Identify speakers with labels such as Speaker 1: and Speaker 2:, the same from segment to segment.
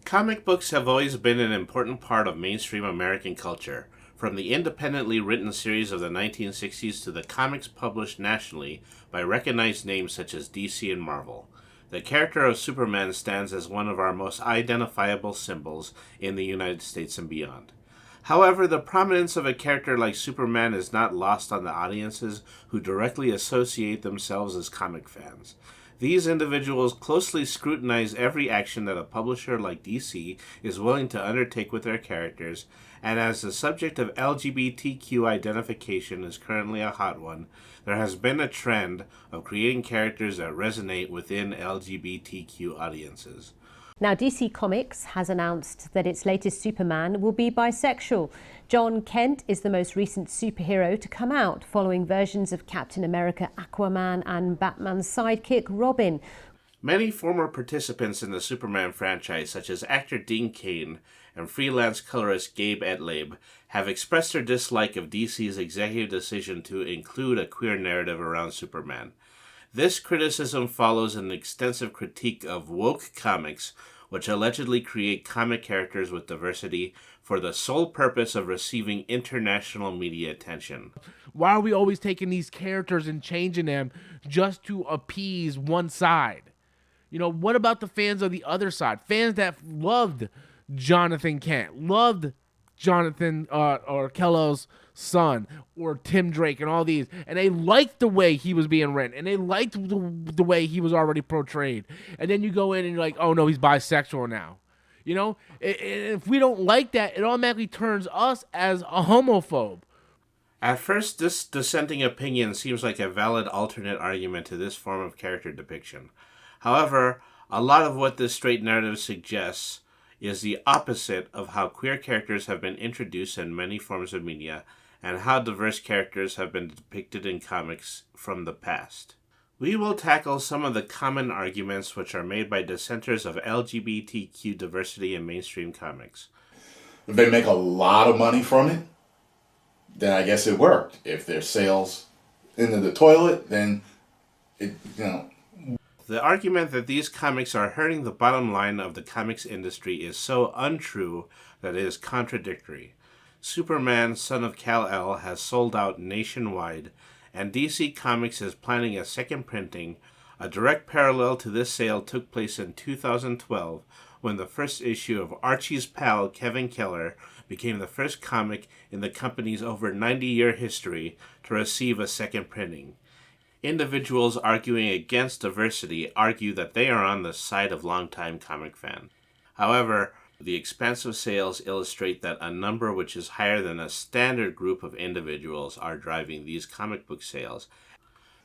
Speaker 1: Comic books have always been an important part of mainstream American culture, from the independently written series of the 1960s to the comics published nationally by recognized names such as DC and Marvel. The character of Superman stands as one of our most identifiable symbols in the United States and beyond. However, the prominence of a character like Superman is not lost on the audiences who directly associate themselves as comic fans. These individuals closely scrutinize every action that a publisher like DC is willing to undertake with their characters, and as the subject of LGBTQ identification is currently a hot one, there has been a trend of creating characters that resonate within LGBTQ audiences.
Speaker 2: Now, DC Comics has announced that its latest Superman will be bisexual. John Kent is the most recent superhero to come out, following versions of Captain America, Aquaman, and Batman's sidekick, Robin.
Speaker 1: Many former participants in the Superman franchise, such as actor Dean Cain and freelance colorist Gabe Etlabe, have expressed their dislike of DC's executive decision to include a queer narrative around Superman. This criticism follows an extensive critique of woke comics, which allegedly create comic characters with diversity for the sole purpose of receiving international media attention.
Speaker 3: Why are we always taking these characters and changing them just to appease one side? You know, what about the fans of the other side? Fans that loved Jonathan Kent, loved Jonathan or Kello's son, or Tim Drake and all these, and they liked the way he was being written, and they liked the way he was already portrayed. And then you go in and you're like, oh no, he's bisexual now. You know, if we don't like that, it automatically turns us as a homophobe.
Speaker 1: At first, this dissenting opinion seems like a valid alternate argument to this form of character depiction. However, a lot of what this straight narrative suggests is the opposite of how queer characters have been introduced in many forms of media and how diverse characters have been depicted in comics from the past. We will tackle some of the common arguments which are made by dissenters of LGBTQ diversity in mainstream comics.
Speaker 4: If they make a lot of money from it, then I guess it worked. If their sales into the toilet, then it,
Speaker 1: The argument that these comics are hurting the bottom line of the comics industry is so untrue that it is contradictory. Superman, son of Kal-El, has sold out nationwide, and DC Comics is planning a second printing. A direct parallel to this sale took place in 2012, when the first issue of Archie's pal, Kevin Keller, became the first comic in the company's over 90-year history to receive a second printing. Individuals arguing against diversity argue that they are on the side of longtime comic fans. However, the expansive sales illustrate that a number which is higher than a standard group of individuals are driving these comic book sales.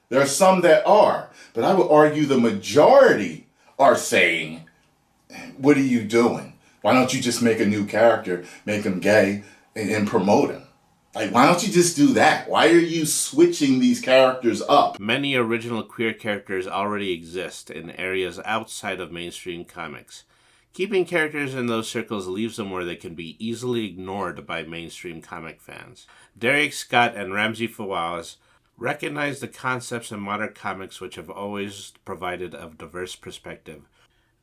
Speaker 4: There are some that are, but I would argue the majority are saying, what are you doing? Why don't you just make a new character, make him gay, and promote him? Like, why don't you just do that? Why are you switching these characters up?
Speaker 1: Many original queer characters already exist in areas outside of mainstream comics. Keeping characters in those circles leaves them where they can be easily ignored by mainstream comic fans. Derek Scott and Ramsey Fawaz recognize the concepts in modern comics which have always provided a diverse perspective.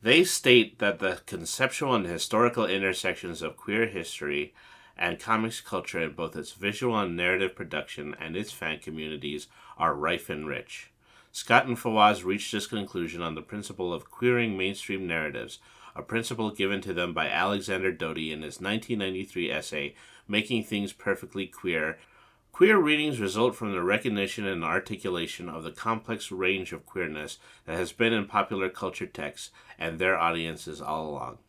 Speaker 1: They state that the conceptual and historical intersections of queer history and comics culture in both its visual and narrative production and its fan communities are rife and rich. Scott and Fawaz reached this conclusion on the principle of queering mainstream narratives, a principle given to them by Alexander Doty in his 1993 essay, Making Things Perfectly Queer. Queer readings result from the recognition and articulation of the complex range of queerness that has been in popular culture texts and their audiences all along.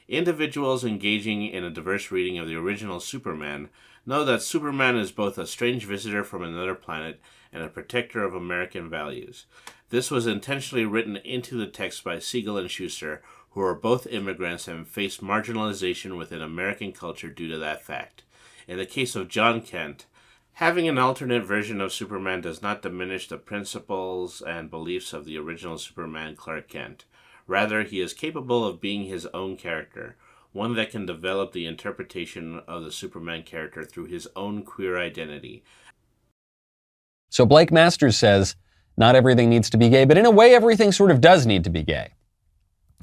Speaker 1: Individuals engaging in a diverse reading of the original Superman know that Superman is both a strange visitor from another planet and a protector of American values. This was intentionally written into the text by Siegel and Schuster, who are both immigrants and face marginalization within American culture due to that fact. In the case of John Kent, having an alternate version of Superman does not diminish the principles and beliefs of the original Superman, Clark Kent. Rather, he is capable of being his own character, one that can develop the interpretation of the Superman character through his own queer identity.
Speaker 5: So Blake Masters says, not everything needs to be gay, but in a way everything sort of does need to be gay.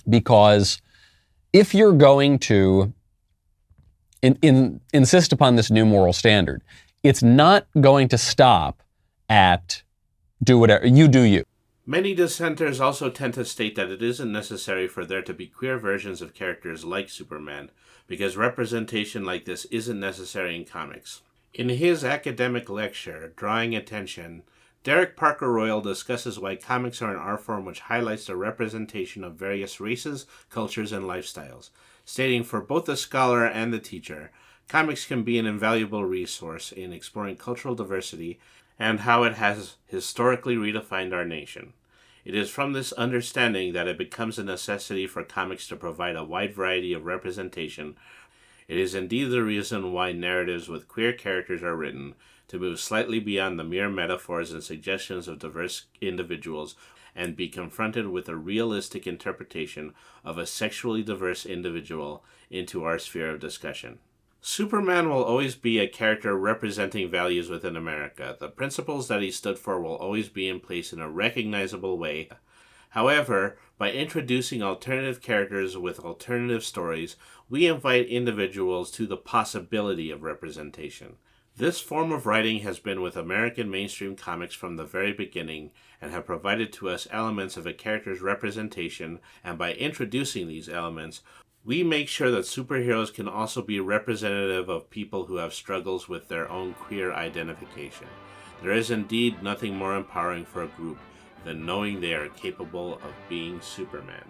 Speaker 5: Because if you're going to insist upon this new moral standard, it's not going to stop at do whatever, you do you.
Speaker 1: Many dissenters also tend to state that it isn't necessary for there to be queer versions of characters like Superman, because representation like this isn't necessary in comics. In his academic lecture, Drawing Attention, Derek Parker Royal discusses why comics are an art form which highlights the representation of various races, cultures, and lifestyles, stating for both the scholar and the teacher, comics can be an invaluable resource in exploring cultural diversity and how it has historically redefined our nation. It is from this understanding that it becomes a necessity for comics to provide a wide variety of representation. It is indeed the reason why narratives with queer characters are written, to move slightly beyond the mere metaphors and suggestions of diverse individuals and be confronted with a realistic interpretation of a sexually diverse individual into our sphere of discussion. Superman will always be a character representing values within America. The principles that he stood for will always be in place in a recognizable way. However, by introducing alternative characters with alternative stories, we invite individuals to the possibility of representation. This form of writing has been with American mainstream comics from the very beginning and have provided to us elements of a character's representation, and by introducing these elements, we make sure that superheroes can also be representative of people who have struggles with their own queer identification. There is indeed nothing more empowering for a group than knowing they are capable of being Superman.